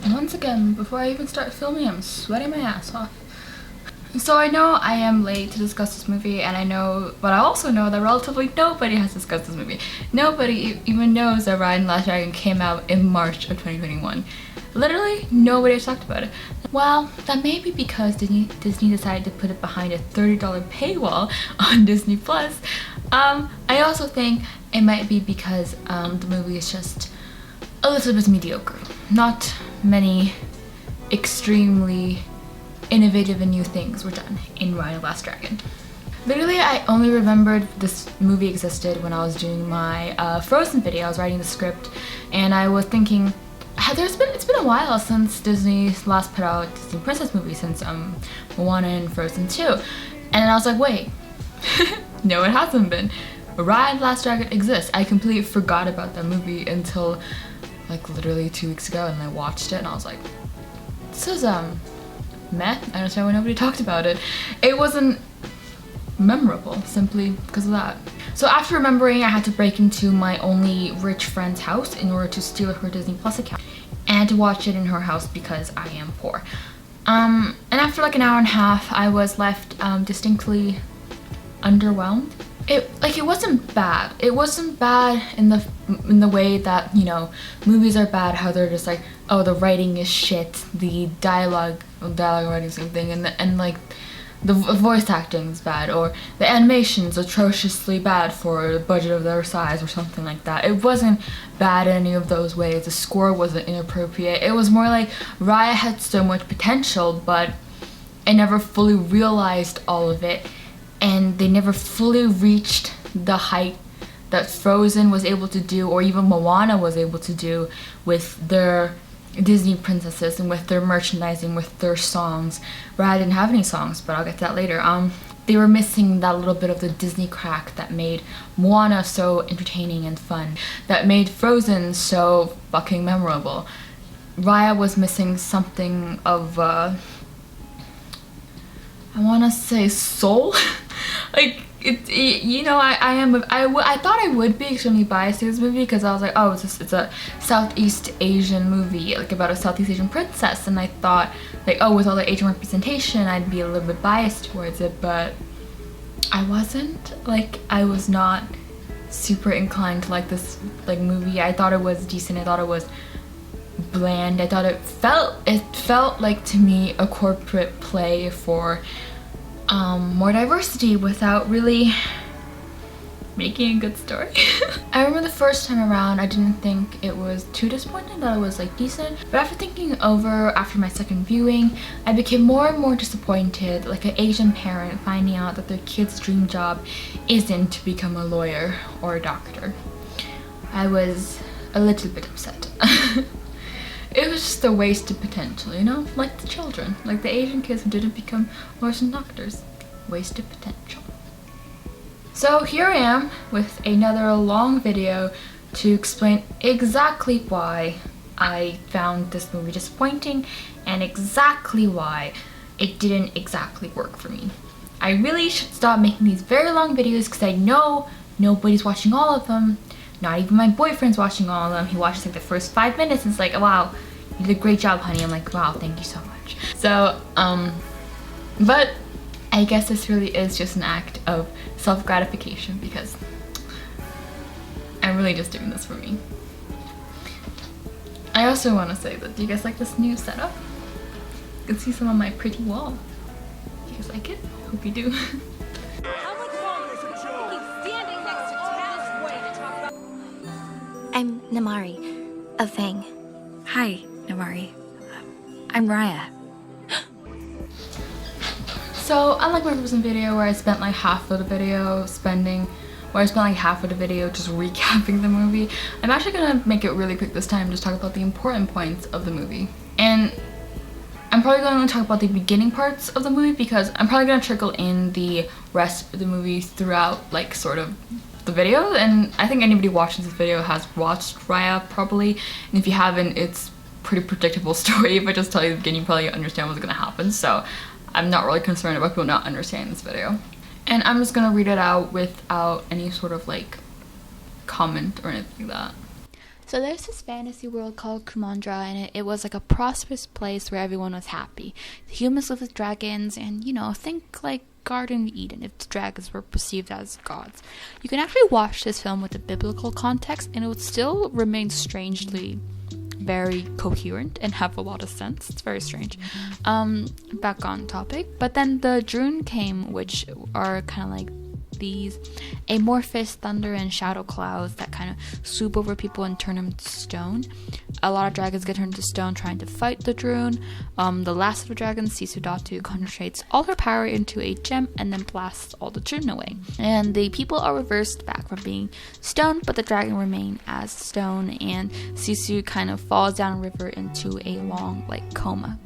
And once again, before I even start filming, I'm sweating my ass off. So I know I am late to discuss this movie, and I know, but I also know that relatively nobody has discussed this movie. Nobody even knows that Raya and the Last Dragon came out in March of 2021. Literally, nobody has talked about it. Well, that may be because Disney decided to put it behind a $30 paywall on Disney Plus. I also think it might be because the movie is just a little bit mediocre. Not many extremely innovative and new things were done in Raya and the Last Dragon. Literally, I only remembered this movie existed when I was doing my Frozen video. I was writing the script, and I was thinking, it's been a while since Disney last put out Disney Princess movie, since Moana and Frozen 2. And I was like, wait, no, it hasn't been. Raya and the Last Dragon exists. I completely forgot about that movie until like literally 2 weeks ago, and I watched it and I was like, this is meh. I understand why nobody talked about it. It wasn't memorable simply because of that. So after remembering, I had to break into my only rich friend's house in order to steal her Disney Plus account and to watch it in her house because I am poor. And after like an hour and a half, I was left distinctly underwhelmed. It wasn't bad. It wasn't bad in the way that, you know, movies are bad, how they're just like, oh, the writing is shit, the dialogue writing is something, and like the voice acting is bad, or the animation's atrociously bad for the budget of their size or something like that. It wasn't bad in any of those ways. The score wasn't inappropriate. It was more like Raya had so much potential, but I never fully realized all of it, and they never fully reached the height that Frozen was able to do, or even Moana was able to do with their Disney princesses and with their merchandising, with their songs. Raya didn't have any songs, but I'll get to that later. They were missing that little bit of the Disney crack that made Moana so entertaining and fun, that made Frozen so fucking memorable. Raya was missing something of, I wanna say soul? Like, you know, I thought I would be extremely biased to this movie because I was like, oh, it's a Southeast Asian movie, like about a Southeast Asian princess, and I thought, like, oh, with all the Asian representation, I'd be a little bit biased towards it, but I wasn't. Like, I was not super inclined to like this movie. I thought it was decent. I thought it was bland. I thought it felt like, to me, a corporate play for more diversity without really making a good story. I remember the first time around, I didn't think it was too disappointing, that it was like decent, but after thinking over, after my second viewing, I became more and more disappointed, like an Asian parent finding out that their kid's dream job isn't to become a lawyer or a doctor. I was a little bit upset. It was just a wasted potential, you know? Like the children, like the Asian kids who didn't become lawyers and doctors. Wasted potential. So here I am with another long video to explain exactly why I found this movie disappointing and exactly why it didn't exactly work for me. I really should stop making these very long videos because I know nobody's watching all of them. Not even my boyfriend's watching all of them. He watches like the first 5 minutes and it's like, wow, you did a great job, honey. I'm like, wow, thank you so much. So, but I guess this really is just an act of self-gratification because I'm really just doing this for me. I also want to say that, do you guys like this new setup? You can see some on my pretty wall. Do you guys like it? Hope you do. I'm Namari of Fang. Hi, Namari. I'm Raya. So, unlike my Frozen video where I spent like half of the video just recapping the movie, I'm actually gonna make it really quick this time, just talk about the important points of the movie. And I'm probably going to talk about the beginning parts of the movie because I'm probably going to trickle in the rest of the movie throughout, like, sort of the video. And I think anybody watching this video has watched Raya probably, and if you haven't, it's pretty predictable story. If I just tell you the beginning, you probably understand what's going to happen, so I'm not really concerned about people not understanding this video. And I'm just gonna read it out without any sort of like comment or anything like that. So there's this fantasy world called Kumandra, and it was like a prosperous place where everyone was happy. The humans lived with dragons, and think like Garden of Eden if the dragons were perceived as gods. You can actually watch this film with a biblical context, and it would still remain strangely very coherent and have a lot of sense. It's very strange. Back on topic. But then the Droon came, which are kind of like these amorphous thunder and shadow clouds that kind of swoop over people and turn them to stone. A lot of dragons get turned to stone trying to fight the Droon. The last of the dragons, Sisudatu, concentrates all her power into a gem and then blasts all the Droon away. And the people are reversed back from being stone, but the dragon remain as stone, and Sisu kind of falls down a river into a long coma.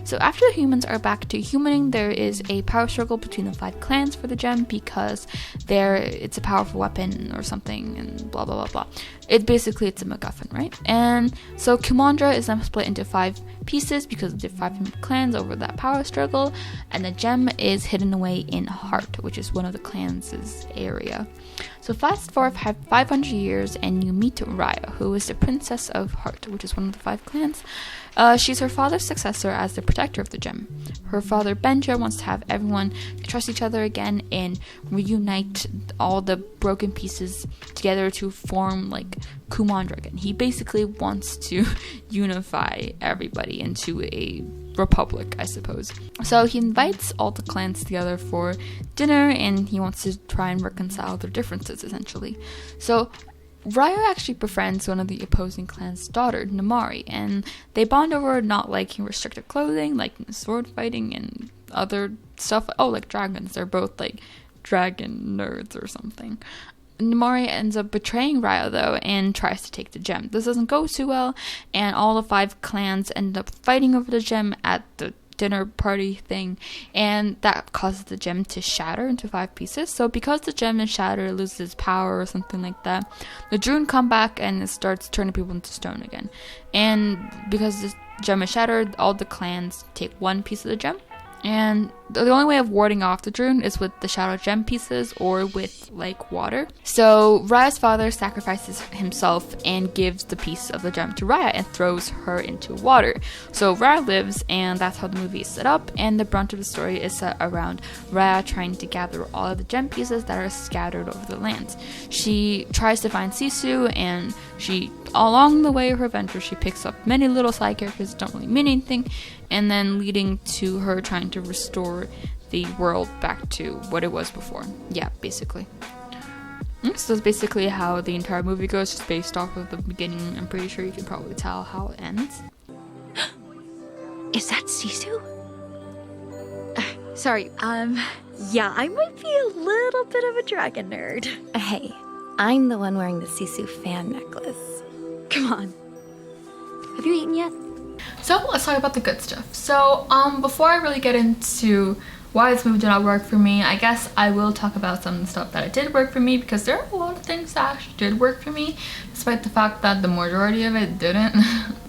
So after the humans are back to humaning, there is a power struggle between the 5 clans for the gem because it's a powerful weapon or something, and blah blah blah blah. It's a MacGuffin, right? And so Kumandra is then split into 5 pieces because of the 5 clans over that power struggle, and the gem is hidden away in Heart, which is one of the clans' area. So fast forward 500 years, and you meet Raya, who is the princess of Heart, which is one of the 5 clans. She's her father's successor as the protector of the gem. Her father Benja wants to have everyone trust each other again and reunite all the broken pieces together to form Kumandra again. He basically wants to unify everybody into a republic, I suppose. So he invites all the clans together for dinner, and he wants to try and reconcile their differences, essentially. So Raya actually befriends one of the opposing clan's daughter, Namari, and they bond over not liking restricted clothing, liking sword fighting, and other stuff. Like dragons. They're both dragon nerds or something. Namari ends up betraying Raya, though, and tries to take the gem. This doesn't go too well, and all the 5 clans end up fighting over the gem at the dinner party thing, and that causes the gem to shatter into 5 pieces. So because the gem is shattered, it loses power or something like that, the Droon come back and it starts turning people into stone again. And because the gem is shattered, all the clans take 1 piece of the gem, and the only way of warding off the Droon is with the shadow gem pieces or with water. So Raya's father sacrifices himself and gives the piece of the gem to Raya and throws her into water. So Raya lives, and that's how the movie is set up, and the brunt of the story is set around Raya trying to gather all of the gem pieces that are scattered over the lands. She tries to find Sisu, and along the way of her adventure, she picks up many little side characters that don't really mean anything, and then leading to her trying to restore the world back to what it was before. Yeah, basically. So that's basically how the entire movie goes, just based off of the beginning. I'm pretty sure you can probably tell how it ends. Is that Sisu? Sorry, yeah, I might be a little bit of a dragon nerd. Hey, I'm the one wearing the Sisu fan necklace. Come on. Have you eaten yet? So let's talk about the good stuff. So before I really get into why this movie did not work for me, I guess I will talk about some of the stuff that it did work for me, because there are a lot of things that actually did work for me, despite the fact that the majority of it didn't.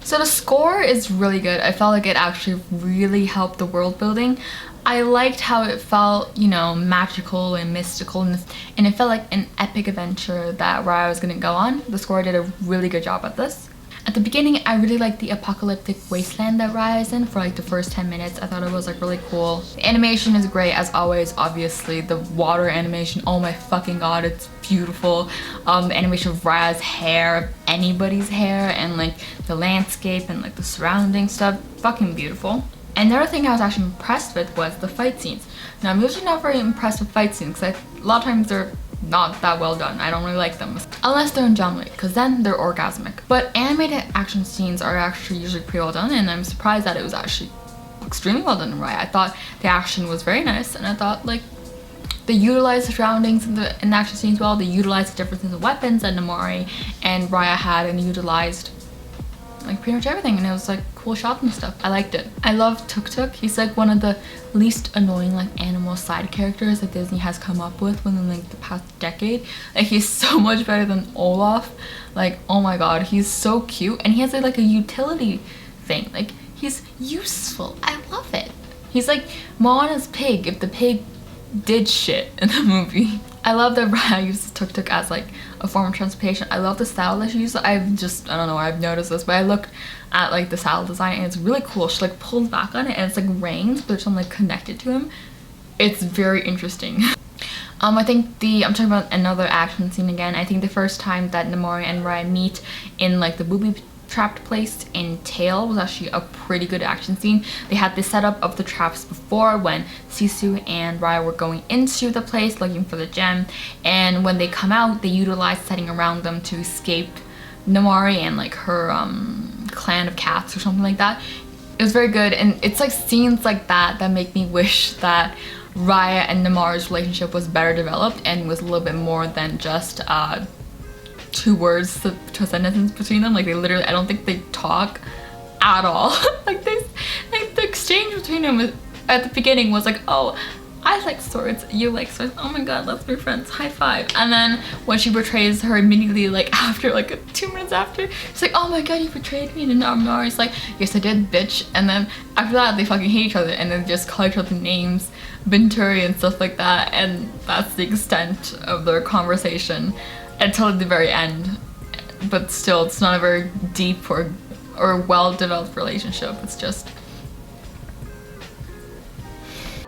So the score is really good. I felt like it actually really helped the world building. I liked how it felt, magical and mystical, and it felt like an epic adventure that Raya was gonna go on. The score did a really good job at this. At the beginning, I really liked the apocalyptic wasteland that Raya is in for the first 10 minutes. I thought it was really cool. The animation is great as always, obviously. The water animation, oh my fucking god, it's beautiful. The animation of Raya's hair, of anybody's hair, and the landscape and the surrounding stuff, fucking beautiful. And the other thing I was actually impressed with was the fight scenes. Now, I'm usually not very impressed with fight scenes because a lot of times they're not that well done. I don't really like them. Unless they're in John Wick, because then they're orgasmic. But animated action scenes are actually usually pretty well done, and I'm surprised that it was actually extremely well done in Raya. I thought the action was very nice, and I thought they utilized the surroundings in the action scenes well. They utilized the differences in weapons that Namari and Raya had, and utilized pretty much everything, and it was cool shots and stuff. I liked it. I love Tuk Tuk. He's one of the least annoying animal side characters that Disney has come up with within the past decade. He's so much better than Olaf. Oh my god, he's so cute, and he has a utility thing. He's useful. I love it. He's Moana's pig if the pig did shit in the movie. I love that Raya uses tuk-tuk as like a form of transportation. I love the style that she uses. I don't know, I've noticed this, but I looked at like the style design and it's really cool. She like pulls back on it and it's like reins, but it's like connected to him. It's very interesting. I think I'm talking about another action scene again. I think the first time that Namori and Raya meet in like the booby trapped place in Tail was actually a pretty good action scene. They had the setup of the traps before when Sisu and Raya were going into the place looking for the gem, and when they come out they utilize setting around them to escape Namori and like her clan of cats or something like that. It was very good, and it's like scenes like that that make me wish that Raya and Namori's relationship was better developed and was a little bit more than just 2 words to a sentence between them. Like they literally, I don't think they talk at all. like the exchange between them at the beginning was like, oh, I like swords, you like swords, oh my god, let's be friends, high five. And then when she betrays her immediately, like after like 2 minutes after, she's like, oh my god, you betrayed me. And Namori's like, yes I did, bitch. And then after that they fucking hate each other and then just call each other names, Binturi and stuff like that, and that's the extent of their conversation until the very end. But still, it's not a very deep or well developed relationship. It's just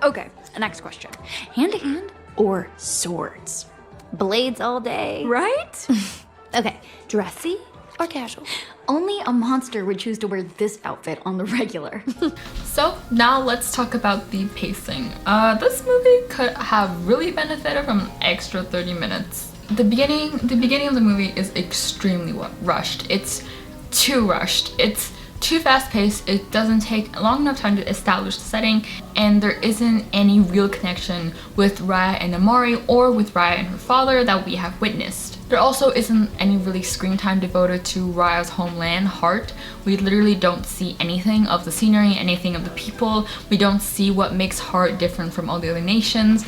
Okay, next question. Hand to hand or swords? Blades all day. Right? Okay, dressy or casual? Only a monster would choose to wear this outfit on the regular. So now let's talk about the pacing. This movie could have really benefited from an extra 30 minutes. The beginning of the movie is extremely rushed. It's too rushed. It's too fast-paced. It doesn't take long enough time to establish the setting, and there isn't any real connection with Raya and Namori or with Raya and her father that we have witnessed. There also isn't any really screen time devoted to Raya's homeland, Heart. We literally don't see anything of the scenery, anything of the people. We don't see what makes Heart different from all the other nations.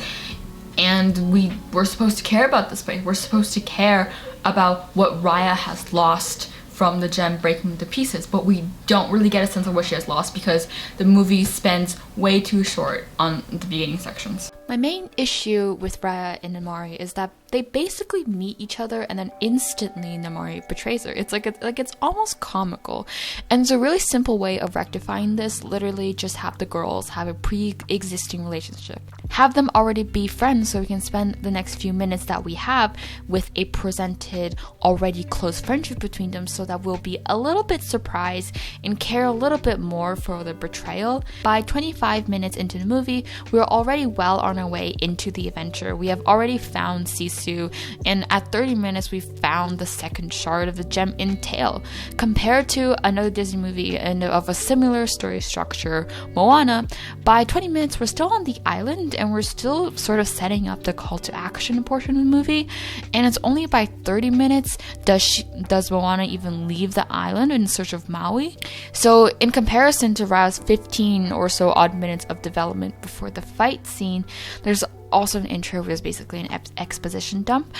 And we're supposed to care about this place. We're supposed to care about what Raya has lost from the gem breaking to pieces, but we don't really get a sense of what she has lost because the movie spends way too short on the beginning sections. My main issue with Raya and Namori is that they basically meet each other and then instantly Namori betrays her. It's it's almost comical. And it's a really simple way of rectifying this. Literally just have the girls have a pre-existing relationship. Have them already be friends so we can spend the next few minutes that we have with a presented already close friendship between them so that we'll be a little bit surprised and care a little bit more for the betrayal. By 25 minutes into the movie, we're already well on our way into the adventure. We have already found Sisu, and at 30 minutes we've found the second shard of the gem in Tail. Compared to another Disney movie and of a similar story structure, Moana, by 20 minutes we're still on the island and we're still sort of setting up the call to action portion of the movie, and it's only by 30 minutes does Moana even leave the island in search of Maui. So in comparison to Raya's 15 or so odd minutes of development before the fight scene, there's also an intro which is basically an exposition dump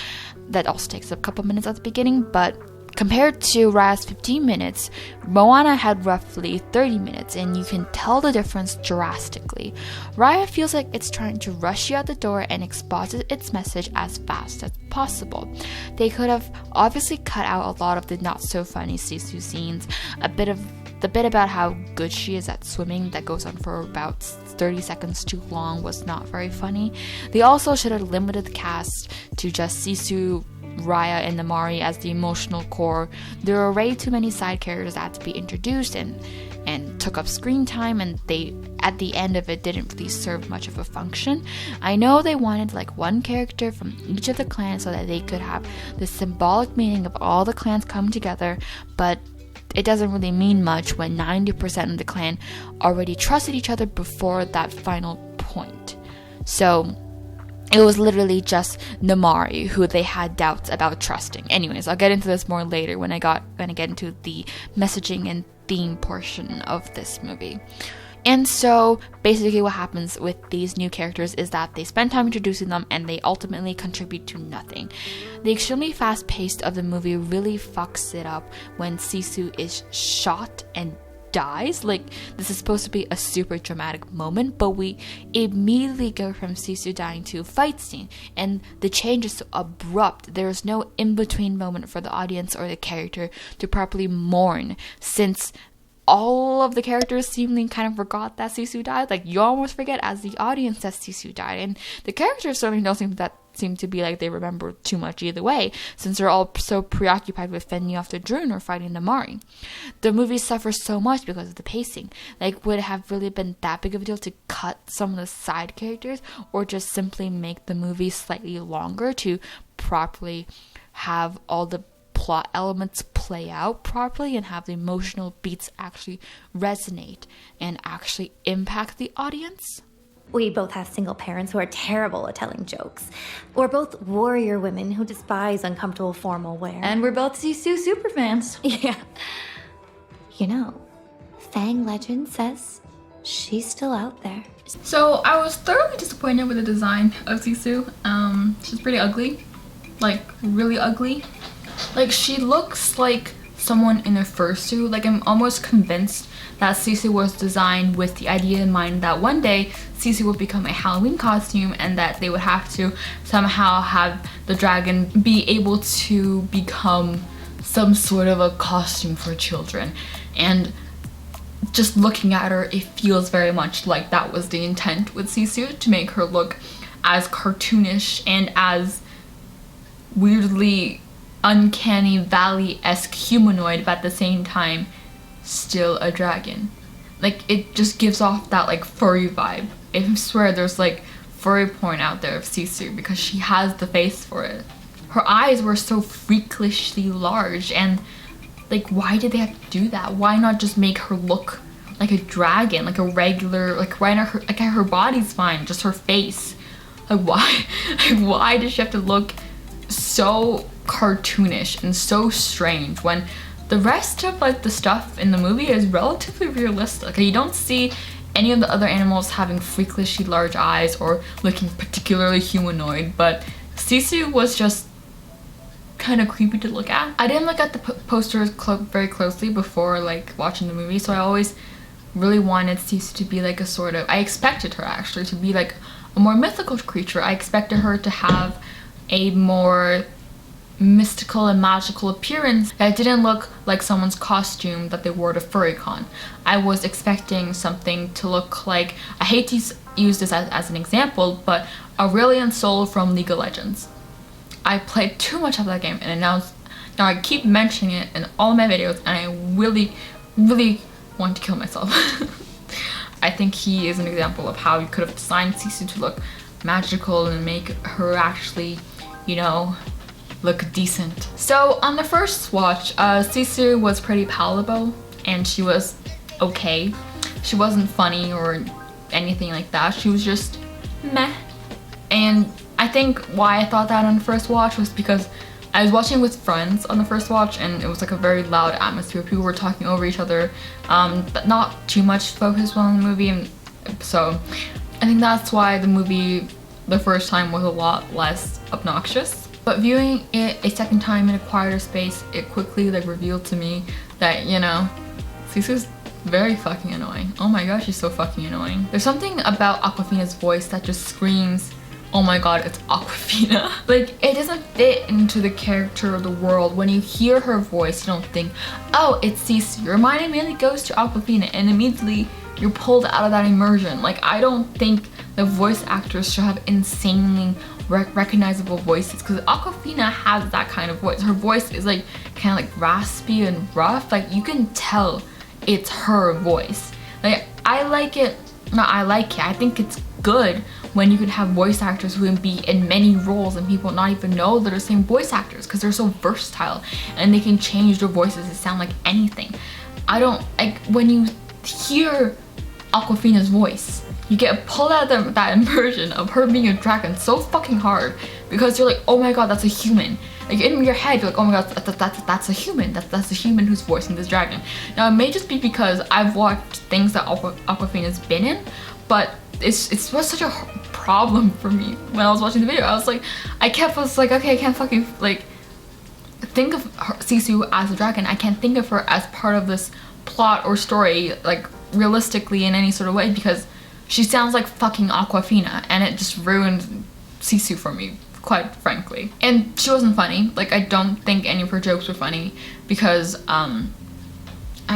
that also takes a couple minutes at the beginning, but compared to Raya's 15 minutes, Moana had roughly 30 minutes, and you can tell the difference drastically. Raya feels like it's trying to rush you out the door and exposit its message as fast as possible. They could have obviously cut out a lot of the not so funny Sisu scenes, the bit about how good she is at swimming that goes on for about 30 seconds too long was not very funny. They also should have limited the cast to just Sisu, Raya, and Namori as the emotional core. There were way too many side characters that had to be introduced and took up screen time, and they at the end of it didn't really serve much of a function. I know they wanted like one character from each of the clans so that they could have the symbolic meaning of all the clans come together, but it doesn't really mean much when 90% of the clan already trusted each other before that final point. So it was literally just Namori who they had doubts about trusting. Anyways, I'll get into this more later when I get into the messaging and theme portion of this movie. And so basically what happens with these new characters is that they spend time introducing them and they ultimately contribute to nothing. The extremely fast pace of the movie really fucks it up when Sisu is shot and dies, like this is supposed to be a super dramatic moment, but we immediately go from Sisu dying to a fight scene, and the change is so abrupt. There is no in-between moment for the audience or the character to properly mourn, since all of the characters seemingly kind of forgot that Sisu died. Like, you almost forget as the audience that Sisu died, and the characters certainly don't seem to be like they remember too much either way, since they're all so preoccupied with fending off the drone or fighting the Mari. The movie suffers so much because of the pacing. Like, would it have really been that big of a deal to cut some of the side characters, or just simply make the movie slightly longer to properly have all the plot elements play out properly and have the emotional beats actually resonate and actually impact the audience? We both have single parents who are terrible at telling jokes. We're both warrior women who despise uncomfortable formal wear. And we're both Sisu superfans. Yeah. You know, Fang Legend says she's still out there. So I was thoroughly disappointed with the design of Sisu. She's pretty ugly. Like, really ugly. Like, she looks like someone in a fursuit. Like, I'm almost convinced that Sisu was designed with the idea in mind that one day Sisu would become a Halloween costume, and that they would have to somehow have the dragon be able to become some sort of a costume for children. And just looking at her, it feels very much like that was the intent with Sisu, to make her look as cartoonish and as weirdly uncanny valley-esque humanoid, but at the same time still a dragon. Like, it just gives off that like furry vibe. I swear there's like furry porn out there of Sisu, because she has the face for it. Her eyes were so freakishly large, and like, why did they have to do that? Why not just make her look like a dragon, like a regular, like, why not her, like, her body's fine, just her face. Like, why like, why does she have to look so cartoonish and so strange when the rest of like the stuff in the movie is relatively realistic? Like, you don't see any of the other animals having freakishly large eyes or looking particularly humanoid, but Sisu was just kind of creepy to look at. I didn't look at the posters very closely before like watching the movie, so I always really wanted Sisu to be like a sort of, I expected her actually to be like a more mythical creature. I expected her to have a more mystical and magical appearance that didn't look like someone's costume that they wore to FurryCon. I was expecting something to look like, I hate to use this as an example, but Aurelion Sol from League of Legends. I played too much of that game, and now I keep mentioning it in all my videos, and I really want to kill myself. I think he is an example of how you could have designed Sisu to look magical and make her actually, you know, look decent. So on the first watch, Sisu was pretty palatable, and she was okay. She wasn't funny or anything like that. She was just meh. And I think why I thought that on the first watch was because I was watching with friends on the first watch, and it was like a very loud atmosphere. People were talking over each other, but not too much focus on the movie, and so I think that's why the movie the first time was a lot less obnoxious. But viewing it a second time in a quieter space, it quickly like revealed to me that, you know, Sisu's very fucking annoying. Oh my gosh, she's so fucking annoying. There's something about Awkwafina's voice that just screams, oh my god, it's Awkwafina. Like, it doesn't fit into the character of the world. When you hear her voice, you don't think, oh, it's Sisu. Your mind immediately goes to Awkwafina, and immediately you're pulled out of that immersion. Like, I don't think the voice actors should have insanely recognizable voices, because Awkwafina has that kind of voice. Her voice is like kind of like raspy and rough. Like, you can tell it's her voice. Like, I think it's good when you can have voice actors who can be in many roles and people not even know they're the same voice actors, because they're so versatile and they can change their voices to sound like anything. I don't like when you hear Awkwafina's voice, you get pulled out of that immersion of her being a dragon so fucking hard, because you're like, oh my god, that's a human. Like, in your head, you're like, oh my god, that's a human. That's a human who's voicing this dragon. Now, it may just be because I've watched things that Awkwafina's been in, but it was such a problem for me when I was watching the video. I was like, okay, I can't fucking like think of Sisu as a dragon. I can't think of her as part of this plot or story, like, realistically in any sort of way, because she sounds like fucking Aquafina, and it just ruined Sisu for me, quite frankly. And she wasn't funny. Like, I don't think any of her jokes were funny, because, I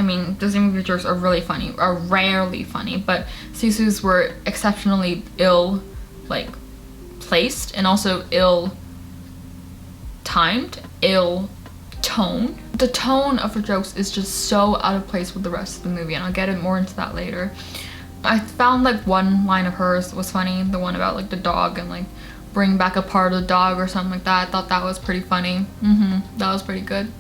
mean, Disney movie jokes are really funny, are rarely funny, but Sisu's were exceptionally ill, like, placed, and also ill-timed, ill-toned. The tone of her jokes is just so out of place with the rest of the movie, and I'll get more into that later. I found, like, one line of hers was funny, the one about, like, the dog and, like, bring back a part of the dog or something like that. I thought that was pretty funny. That was pretty good.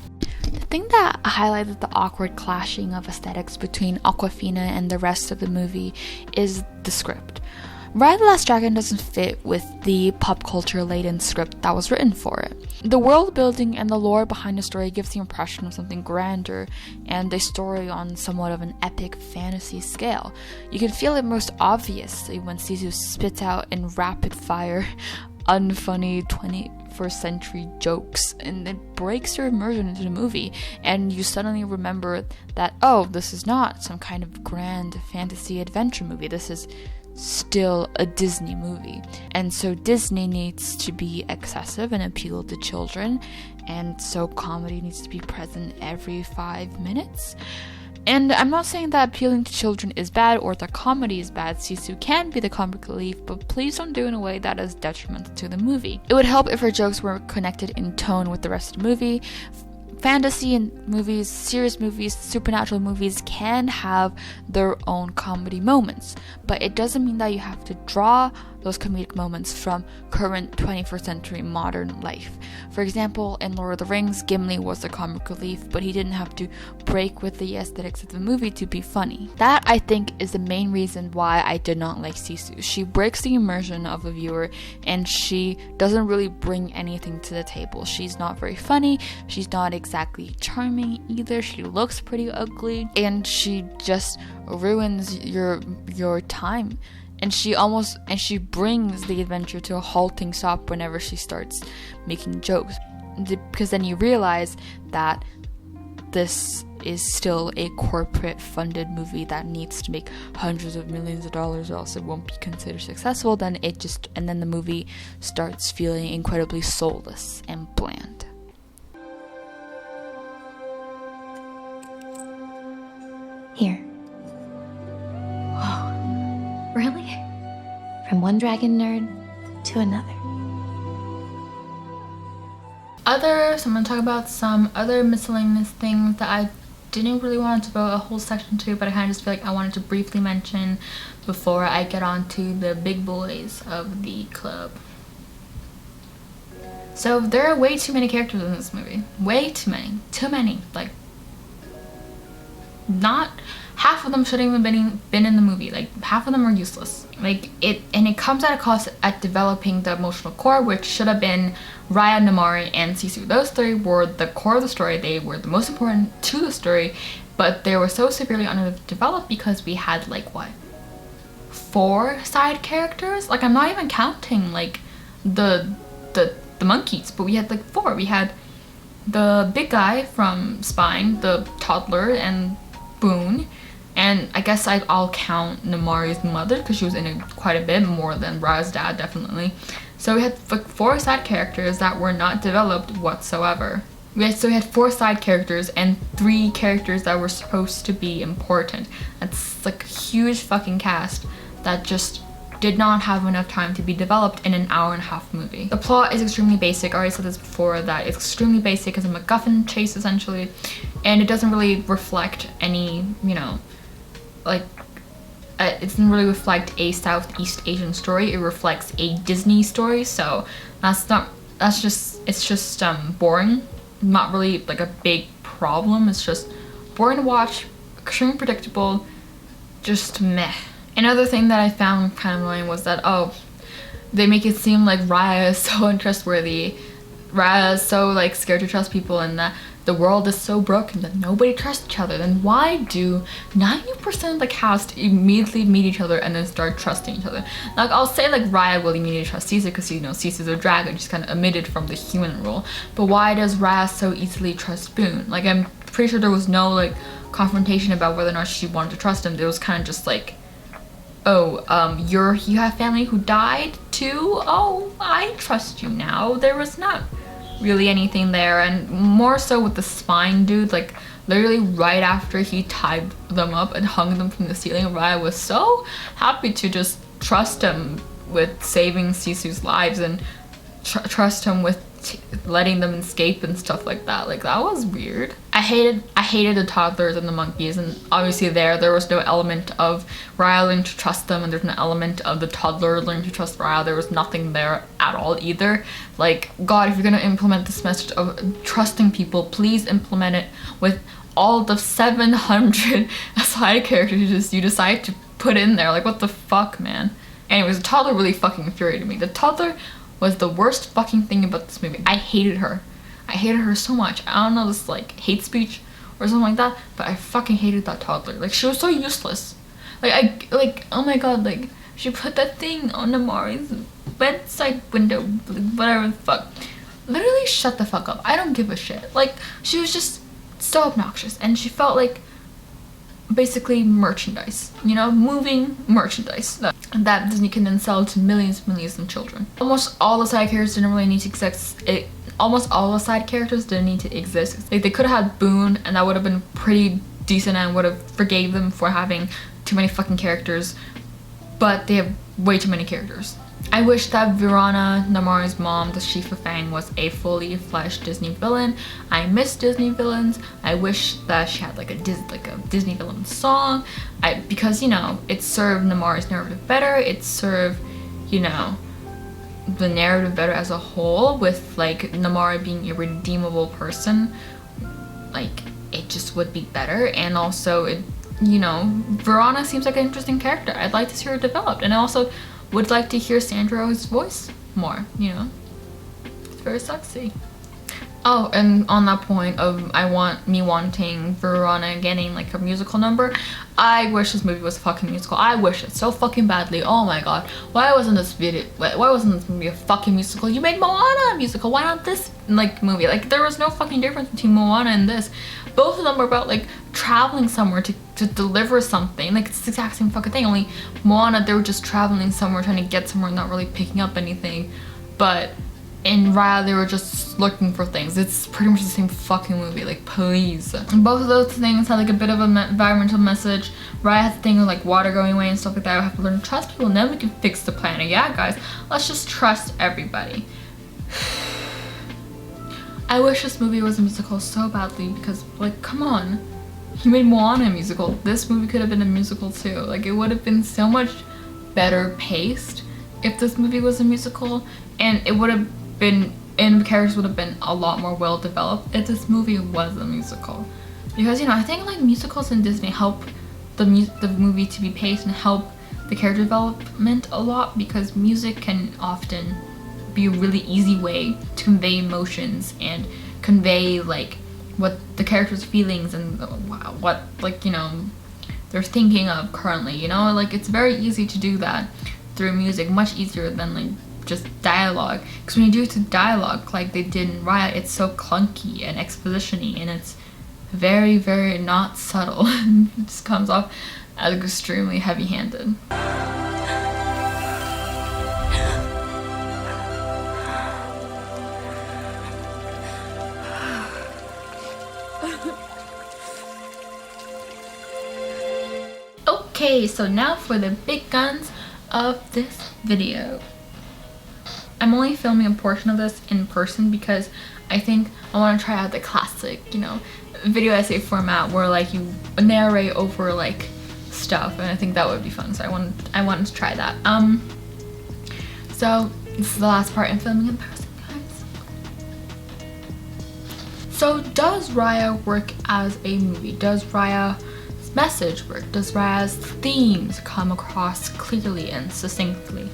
The thing that highlighted the awkward clashing of aesthetics between Aquafina and the rest of the movie is the script. Raya the Last Dragon doesn't fit with the pop culture laden script that was written for it. The world building and the lore behind the story gives the impression of something grander and a story on somewhat of an epic fantasy scale. You can feel it most obviously when Sisu spits out in rapid fire unfunny 21st century jokes, and it breaks your immersion into the movie, and you suddenly remember that, oh, this is not some kind of grand fantasy adventure movie, this is still a Disney movie. And so Disney needs to be excessive and appeal to children, and so comedy needs to be present every 5 minutes. And I'm not saying that appealing to children is bad or that comedy is bad. Sisu can be the comic relief, but please don't do it in a way that is detrimental to the movie. It would help if her jokes were connected in tone with the rest of the movie. Fantasy movies, serious movies, supernatural movies can have their own comedy moments, but it doesn't mean that you have to draw those comedic moments from current 21st century modern life. For example, in Lord of the Rings, Gimli was the comic relief, but he didn't have to break with the aesthetics of the movie to be funny. That, I think, is the main reason why I did not like Sisu. She breaks the immersion of a viewer, and she doesn't really bring anything to the table. She's not very funny, she's not exactly charming either, she looks pretty ugly, and she just ruins your time. And she brings the adventure to a halting stop whenever she starts making jokes. Because then you realize that this is still a corporate funded movie that needs to make hundreds of millions of dollars or else it won't be considered successful. Then the movie starts feeling incredibly soulless and bland. Here. Really? From one dragon nerd to another. So I'm going to talk about some other miscellaneous things that I didn't really want to devote a whole section to, but I kind of just feel like I wanted to briefly mention before I get on to the big boys of the club. So there are way too many characters in this movie. Way too many. Too many. Like, not... half of them shouldn't even been in the movie. Like, half of them are useless. Like, it comes at a cost at developing the emotional core, which should have been Raya, Namari, and Sisu. Those three were the core of the story. They were the most important to the story, but they were so severely underdeveloped because we had, like, what? 4 side characters? Like, I'm not even counting, like, the monkeys, but we had, like, 4. We had the big guy from Spine, the toddler, and Boone. And I guess I'll count Namari's mother because she was in it quite a bit more than Raya's dad, definitely. So we had like 4 side characters that were not developed whatsoever. We had 4 side characters and 3 characters that were supposed to be important. That's like a huge fucking cast that just did not have enough time to be developed in an hour-and-a-half movie. The plot is extremely basic. I already said this before, that it's extremely basic. It's a MacGuffin chase, essentially, and it doesn't really reflect any, like, it doesn't really reflect a Southeast Asian story. It reflects a Disney story, so it's just boring. Not really like a big problem. It's just boring to watch, extremely predictable, just meh. Another thing that I found kind of annoying was that, they make it seem like Raya is so untrustworthy. Raya is so, like, scared to trust people, and that the world is so broken that nobody trusts each other. Then why do 90% of the cast immediately meet each other and then start trusting each other? Like, I'll say, like, Raya will immediately trust Caesar because, Caesar's a dragon, she's kind of omitted from the human role. But why does Raya so easily trust Boone? Like, I'm pretty sure there was no, like, confrontation about whether or not she wanted to trust him. It was kind of just like, oh, you have family who died too? Oh, I trust you now. There was not really anything there, and more so with the spine dude, like literally right after he tied them up and hung them from the ceiling, Raya was so happy to just trust him with saving Sisu's lives and trust him with letting them escape and stuff like that. Like, that was weird. I hated the toddlers and the monkeys, and obviously there was no element of Raya learning to trust them, and there's no element of the toddler learning to trust Raya. There was nothing there at all either. Like, God, if you're gonna implement this message of trusting people, please implement it with all the 700 side characters you decide to put in there. Like, what the fuck, man? Anyways, the toddler really fucking infuriated me. The toddler was the worst fucking thing about this movie. I hated her. I hated her so much. I don't know, this like hate speech or something like that, but I fucking hated that toddler. Like, she was so useless. Like, oh my god, like, she put that thing on Namari's bedside window, whatever the fuck. Literally shut the fuck up. I don't give a shit. Like, she was just so obnoxious, and she felt like basically merchandise, you know, moving merchandise that Disney can then sell to millions and millions of children. Almost all the side characters didn't really need to exist. Almost all the side characters didn't need to exist. Like, they could have had Boone, and that would have been pretty decent and would have forgave them for having too many fucking characters, but they have way too many characters. I wish that Verona, Namari's mom, the Shifa Fang, was a fully fleshed Disney villain. I miss Disney villains. I wish that she had like a Disney villain song. Because, you know, it served Namari's narrative better. It served, you know, the narrative better as a whole, with like Namari being a redeemable person. Like, it just would be better. And also, it, you know, Verona seems like an interesting character. I'd like to see her developed, and I also would like to hear Sandro's voice more, you know. It's very sexy. Oh, and on that point of wanting Verona getting like a musical number, I wish this movie was a fucking musical. I wish it so fucking badly. Oh my god. Why wasn't this movie a fucking musical? You made Moana a musical. Why not this like movie? Like, there was no fucking difference between Moana and this. Both of them were about like traveling somewhere to deliver something. Like, it's the exact same fucking thing. Only Moana, they were just traveling somewhere, trying to get somewhere, not really picking up anything. But in Raya, they were just looking for things. It's pretty much the same fucking movie, like, please. And both of those things had like a bit of an environmental message. Raya has the thing with like water going away and stuff like that. I have to learn to trust people, and then we can fix the planet. Yeah, guys, let's just trust everybody. I wish this movie was a musical so badly, because, like, come on. He made Moana a musical. This movie could have been a musical too. Like, it would have been so much better paced if this movie was a musical, and it would have been, and the characters would have been a lot more well developed if this movie was a musical. Because, you know, I think like musicals in Disney help the movie to be paced and help the character development a lot, because music can often be a really easy way to convey emotions and convey like what the character's feelings and what, like, you know, they're thinking of currently, you know. Like, it's very easy to do that through music, much easier than like just dialogue, because when you do it to dialogue like they did in Raya, it's so clunky and exposition-y, and it's very, very not subtle. It just comes off as extremely heavy-handed. Okay, so now for the big guns of this video. I'm only filming a portion of this in person because I think I want to try out the classic, you know, video essay format where like you narrate over like stuff, and I think that would be fun. So I wanted to try that. So this is the last part in filming in person, guys. So does Raya work as a movie? Does Raya's message work? Does Raya's themes come across clearly and succinctly?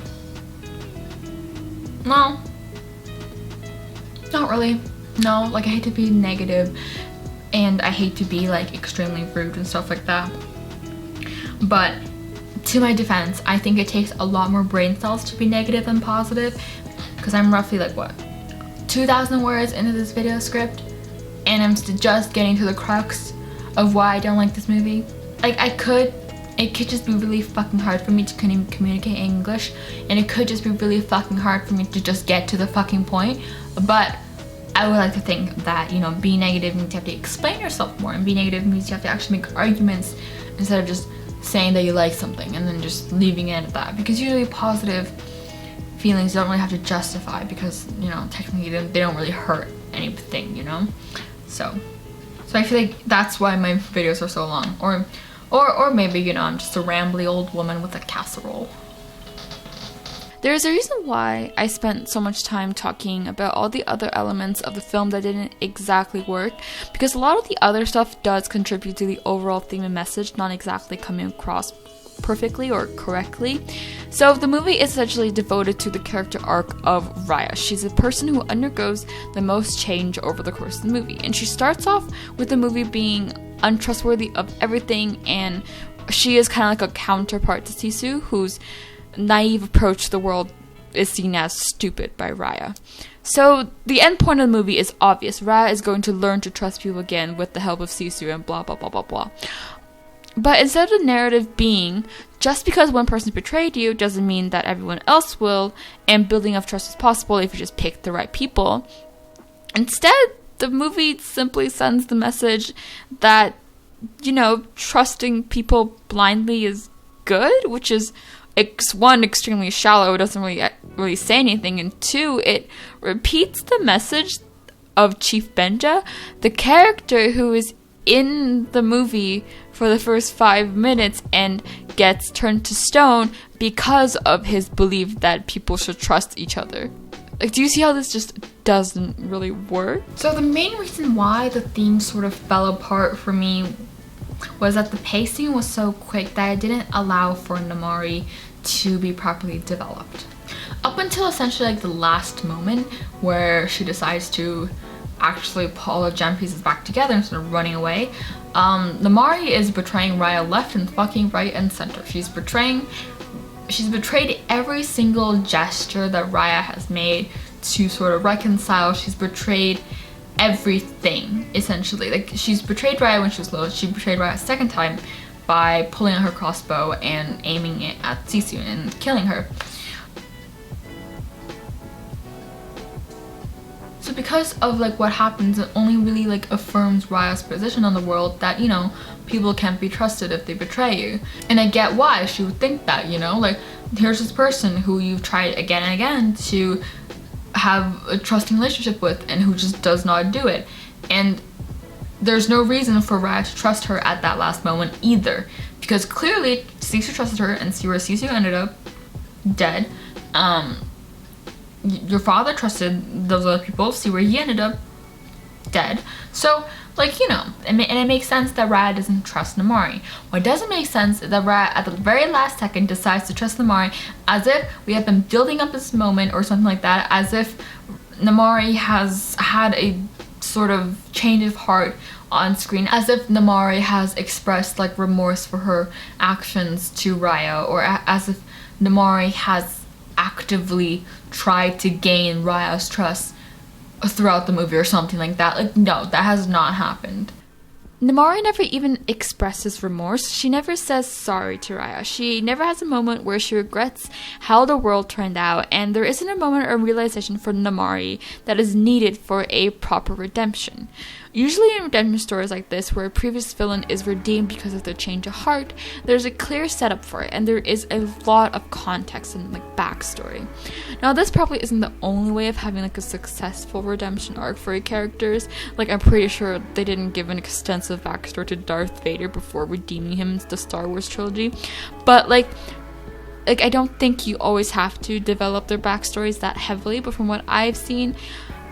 No, not really. No, like, I hate to be negative and I hate to be like extremely rude and stuff like that, but to my defense, I think it takes a lot more brain cells to be negative than positive, because I'm roughly like, what, 2,000 words into this video script, and I'm just getting to the crux of why I don't like this movie. Like, it could just be really fucking hard for me to communicate English, and it could just be really fucking hard for me to just get to the fucking point. But I would like to think that, you know, being negative means you have to explain yourself more, and being negative means you have to actually make arguments instead of just saying that you like something and then just leaving it at that. Because usually positive feelings don't really have to justify, because, you know, technically they don't really hurt anything, you know. So I feel like that's why my videos are so long, or maybe, you know, I'm just a rambly old woman with a casserole. There's a reason why I spent so much time talking about all the other elements of the film that didn't exactly work, because a lot of the other stuff does contribute to the overall theme and message not exactly coming across perfectly or correctly. So the movie is essentially devoted to the character arc of Raya. She's a person who undergoes the most change over the course of the movie, and she starts off with the movie being untrustworthy of everything, and she is kind of like a counterpart to Sisu, whose naive approach to the world is seen as stupid by Raya. So the end point of the movie is obvious. Raya is going to learn to trust people again with the help of Sisu and blah blah blah blah blah. But instead of the narrative being, just because one person betrayed you doesn't mean that everyone else will, and building of trust is possible if you just pick the right people, instead the movie simply sends the message that, you know, trusting people blindly is good, which is, one, extremely shallow, it doesn't really say anything, and two, it repeats the message of Chief Benja, the character who is in the movie for the first 5 minutes and gets turned to stone because of his belief that people should trust each other. Like, do you see how this just doesn't really work? So the main reason why the theme sort of fell apart for me was that the pacing was so quick that it didn't allow for Namari to be properly developed. Up until essentially like the last moment where she decides to actually pull all the gem pieces back together instead of running away, Namari is betraying Raya left and fucking right and center. She's betrayed every single gesture that Raya has made to sort of reconcile. She's betrayed everything, essentially. Like, she's betrayed Raya when she was little. She betrayed Raya a second time by pulling out her crossbow and aiming it at Sisu and killing her. So because of like what happens, it only really like affirms Raya's position on the world that, you know, people can't be trusted if they betray you. And I get why she would think that, you know, like, here's this person who you've tried again and again to have a trusting relationship with and who just does not do it. And there's no reason for Raya to trust her at that last moment either, because clearly Sisu trusted her and see where Sisu ended up dead. Your father trusted those other people, see where he ended up dead. So, like, you know, and it makes sense that Raya doesn't trust Namari. What doesn't make sense is that Raya at the very last second decides to trust Namari, as if we have been building up this moment or something like that, as if Namari has had a sort of change of heart on screen, as if Namari has expressed like remorse for her actions to Raya, or as if Namari has actively tried to gain Raya's trust throughout the movie or something like that. Like, no, that has not happened. Namari never even expresses remorse. She never says sorry to Raya. She never has a moment where she regrets how the world turned out, and there isn't a moment or realization for Namari that is needed for a proper redemption. Usually in redemption stories like this, where a previous villain is redeemed because of their change of heart, there's a clear setup for it, and there is a lot of context and like backstory. Now, this probably isn't the only way of having like a successful redemption arc for your characters. Like, I'm pretty sure they didn't give an extensive backstory to Darth Vader before redeeming him in the Star Wars trilogy, but like I don't think you always have to develop their backstories that heavily. But from what I've seen,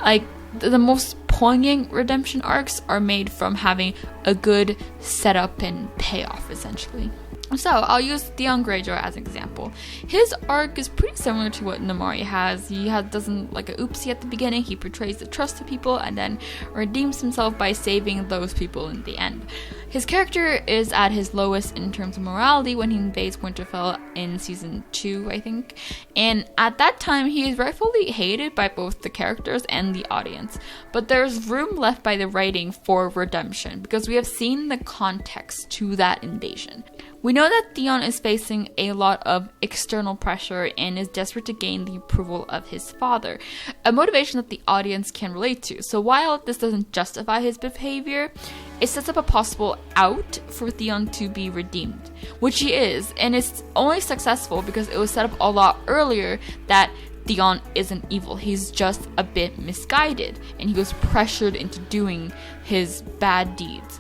like, the most poignant redemption arcs are made from having a good setup and payoff, essentially. So, I'll use Theon Greyjoy as an example. His arc is pretty similar to what Namari has. He doesn't like a oopsie at the beginning. He betrays the trust of people and then redeems himself by saving those people in the end. His character is at his lowest in terms of morality when he invades Winterfell in season 2, I think. And at that time, he is rightfully hated by both the characters and the audience. But there's room left by the writing for redemption, because we have seen the context to that invasion. We know that Theon is facing a lot of external pressure and is desperate to gain the approval of his father, a motivation that the audience can relate to. So while this doesn't justify his behavior, it sets up a possible out for Theon to be redeemed, which he is, and it's only successful because it was set up a lot earlier that Theon isn't evil. He's just a bit misguided, and he was pressured into doing his bad deeds.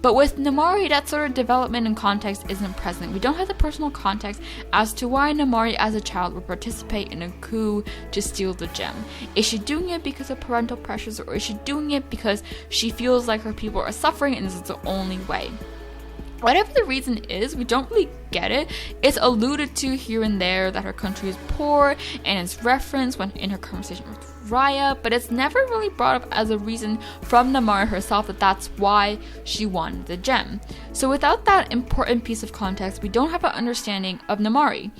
But with Namaari, that sort of development and context isn't present. We don't have the personal context as to why Namaari as a child would participate in a coup to steal the gem. Is she doing it because of parental pressures, or is she doing it because she feels like her people are suffering and this is the only way? Whatever the reason is, we don't really get it. It's alluded to here and there that her country is poor, and it's referenced when in her conversation with Raya, but it's never really brought up as a reason from Namaari herself that that's why she wanted the gem. So without that important piece of context, we don't have an understanding of Namaari.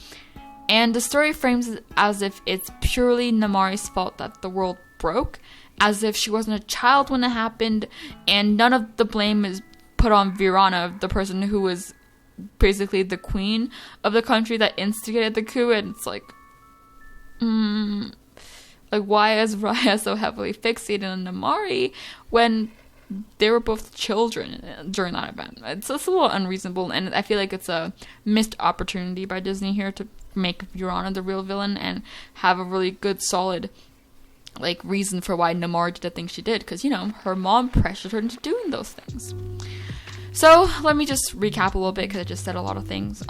And the story frames it as if it's purely Namaari's fault that the world broke, as if she wasn't a child when it happened, and none of the blame is put on Virana, the person who was basically the queen of the country that instigated the coup. And it's like, why is Raya so heavily fixated on Namaari when they were both children during that event? It's just a little unreasonable, and I feel like it's a missed opportunity by Disney here to make Virana the real villain and have a really good, solid reason for why Namaari did the things she did, because her mom pressured her into doing those things. So let me just recap a little bit, because I just said a lot of things.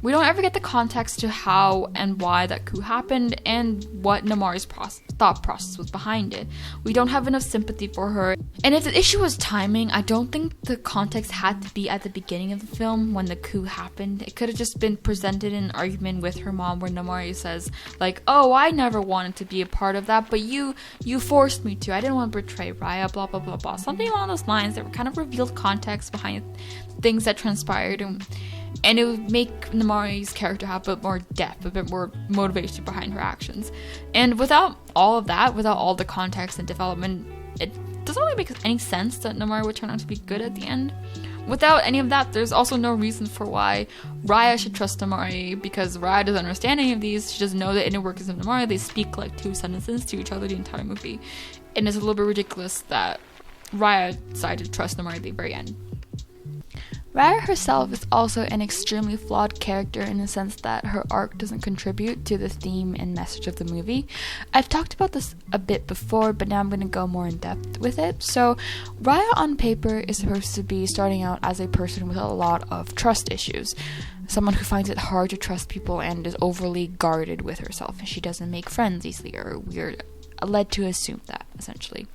We don't ever get the context to how and why that coup happened and what Namaari's thought process was behind it. We don't have enough sympathy for her. And if the issue was timing, I don't think the context had to be at the beginning of the film when the coup happened. It could have just been presented in an argument with her mom where Namaari says, oh, I never wanted to be a part of that, but you forced me to. I didn't want to betray Raya, blah, blah, blah, blah. Something along those lines that kind of revealed context behind things that transpired, and it would make Namaari's character have a bit more depth, a bit more motivation behind her actions. And without all of that, without all the context and development, it doesn't really make any sense that Namaari would turn out to be good at the end. Without any of that, there's also no reason for why Raya should trust Namaari, because Raya doesn't understand any of these. She doesn't know the inner workings of Namaari. They speak like two sentences to each other the entire movie. And it's a little bit ridiculous that Raya decided to trust Namaari at the very end. Raya herself is also an extremely flawed character in the sense that her arc doesn't contribute to the theme and message of the movie. I've talked about this a bit before, but now I'm going to go more in depth with it. So, Raya on paper is supposed to be starting out as a person with a lot of trust issues. Someone who finds it hard to trust people and is overly guarded with herself, and she doesn't make friends easily, or we're led to assume that, essentially.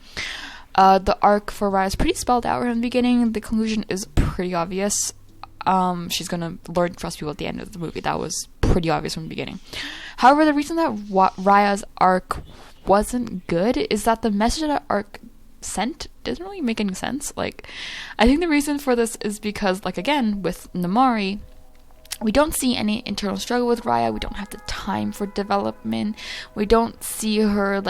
The arc for Raya is pretty spelled out from the beginning. The conclusion is pretty obvious. She's gonna learn to trust people at the end of the movie. That was pretty obvious from the beginning. However, the reason that Raya's arc wasn't good is that the message that arc sent doesn't really make any sense. I think the reason for this is because, again, with Namaari, we don't see any internal struggle with Raya. We don't have the time for development. We don't see her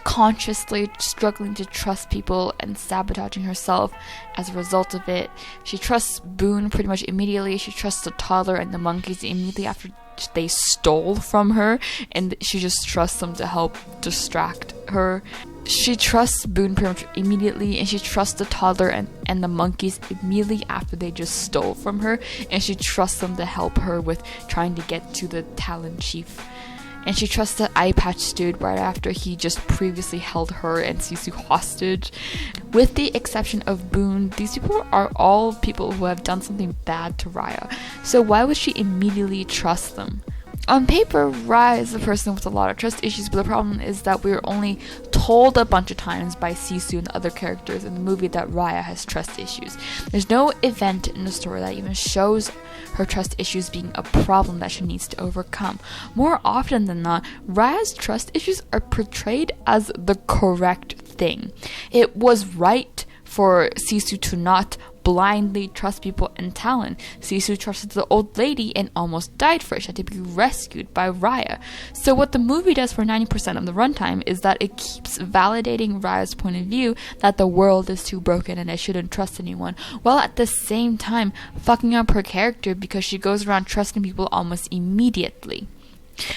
consciously struggling to trust people and sabotaging herself as a result of it. She trusts Boone pretty much immediately. She trusts the toddler and the monkeys immediately after they stole from her, and she just trusts them to help distract her. She trusts Boone pretty much immediately, and she trusts the toddler and the monkeys immediately after they just stole from her, and she trusts them to help her with trying to get to the Talon Chief. And she trusts the eye patch dude right after he just previously held her and Sisu hostage. With the exception of Boone, these people are all people who have done something bad to Raya. So why would she immediately trust them? On paper, Raya is a person with a lot of trust issues, but the problem is that we're only told a bunch of times by Sisu and the other characters in the movie that Raya has trust issues. There's no event in the story that even shows her trust issues being a problem that she needs to overcome. More often than not, Raya's trust issues are portrayed as the correct thing. It was right for Sisu to not blindly trust people and talent. Sisu trusted the old lady and almost died for it. She had to be rescued by Raya. So what the movie does for 90% of the runtime is that it keeps validating Raya's point of view that the world is too broken and I shouldn't trust anyone, while at the same time fucking up her character because she goes around trusting people almost immediately.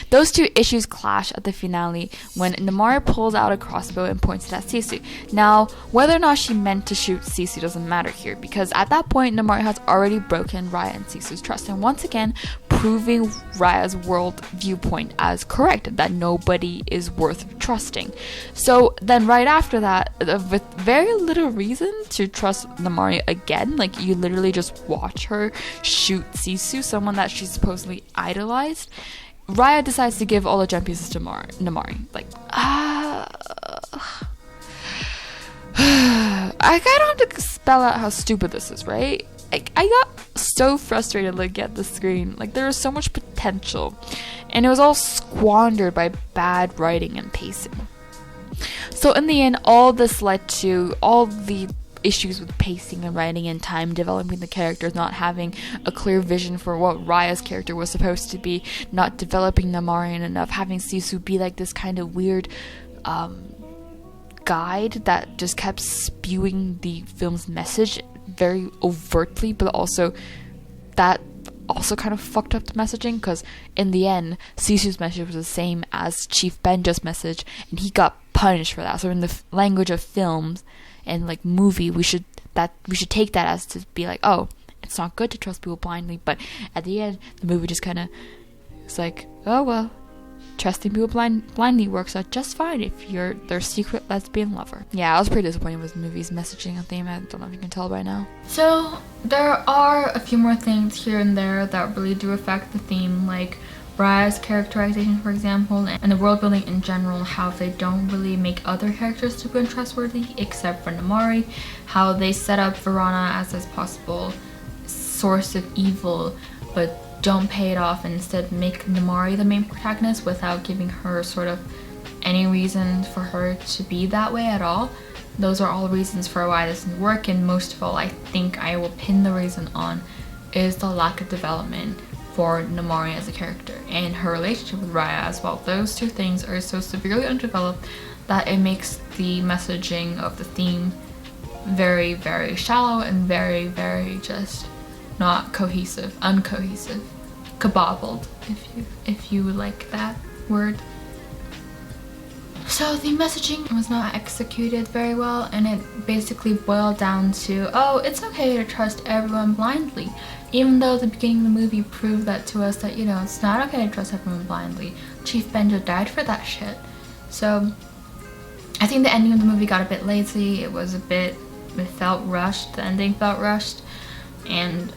Those two issues clash at the finale when Namari pulls out a crossbow and points it at Sisu. Now, whether or not she meant to shoot Sisu doesn't matter here, because at that point Namari has already broken Raya and Sisu's trust, and once again proving Raya's world viewpoint as correct, that nobody is worth trusting. So then right after that, with very little reason to trust Namari again, like you literally just watch her shoot Sisu, someone that she supposedly idolized, Raya decides to give all the gem pieces to Namari. Like, I kind of have to spell out how stupid this is, right? I got so frustrated looking at the screen. Like, there was so much potential, and it was all squandered by bad writing and pacing. So in the end, all this led to all the issues with pacing and writing and time developing the characters, not having a clear vision for what Raya's character was supposed to be, not developing Namarian enough, having Sisu be like this kind of weird guide that just kept spewing the film's message very overtly, but also that also kind of fucked up the messaging, because in the end Sisu's message was the same as Chief Benja's message and he got punished for that. So in the language of films and like movie, we should take that as to be like, oh, it's not good to trust people blindly, but at the end the movie just kind of, it's like, oh well, trusting people blindly works out just fine if you're their secret lesbian lover. Yeah, I was pretty disappointed with the movie's messaging and theme. I don't know if you can tell by now. So there are a few more things here and there that really do affect the theme, like Raya's characterization, for example, and the world building in general, how they don't really make other characters super untrustworthy except for Namari, how they set up Verona as this possible source of evil but don't pay it off and instead make Namari the main protagonist without giving her sort of any reason for her to be that way at all. Those are all reasons for why this doesn't work, and most of all, I think I will pin the reason on is the lack of development for Namari as a character and her relationship with Raya as well. Those two things are so severely undeveloped that it makes the messaging of the theme very, very shallow and very, very just not cohesive, uncohesive, kabobbled, if you like that word. So the messaging was not executed very well, and it basically boiled down to, oh, it's okay to trust everyone blindly, even though the beginning of the movie proved that to us that, you know, it's not okay to trust everyone blindly. Chief Benja died for that shit. So I think the ending of the movie got a bit lazy. It felt rushed. The ending felt rushed, and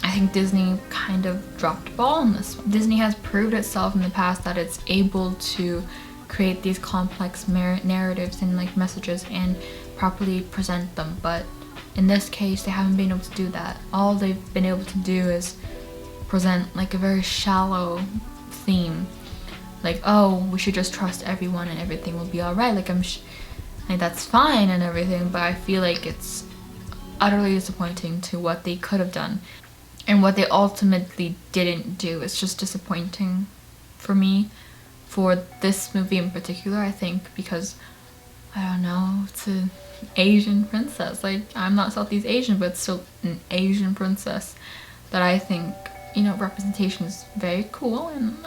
I think Disney kind of dropped the ball on this one. Disney has proved itself in the past that it's able to create these complex narratives and like messages and properly present them, but in this case they haven't been able to do that. All they've been able to do is present like a very shallow theme, like, oh, we should just trust everyone and everything will be all right. Like like that's fine and everything, but I feel like it's utterly disappointing to what they could have done and what they ultimately didn't do. It's just disappointing for me for this movie in particular, I think, because I don't know, it's an Asian princess. Like, I'm not Southeast Asian, but still an Asian princess that I think, you know, representation is very cool, and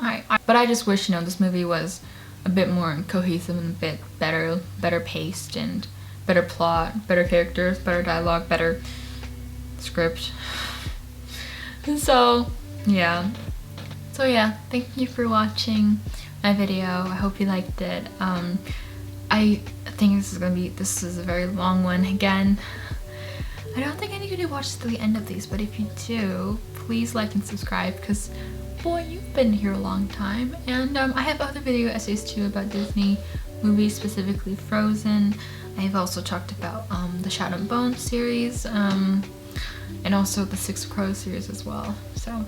but I just wish, you know, this movie was a bit more cohesive and a bit better paced and better plot, better characters, better dialogue, better script. So yeah, thank you for watching my video. I hope you liked it. I think this is a very long one again. I don't think I need you to watch to the end of these, but if you do, please like and subscribe, because boy, you've been here a long time. And I have other video essays too about Disney movies, specifically Frozen. I've also talked about the Shadow and Bone series, and also the Six of Crows series as well. So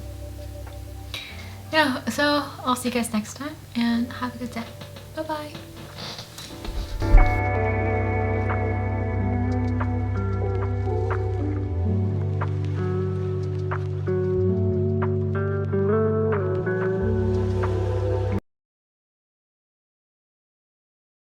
yeah, so I'll see you guys next time, and have a good day. Bye bye.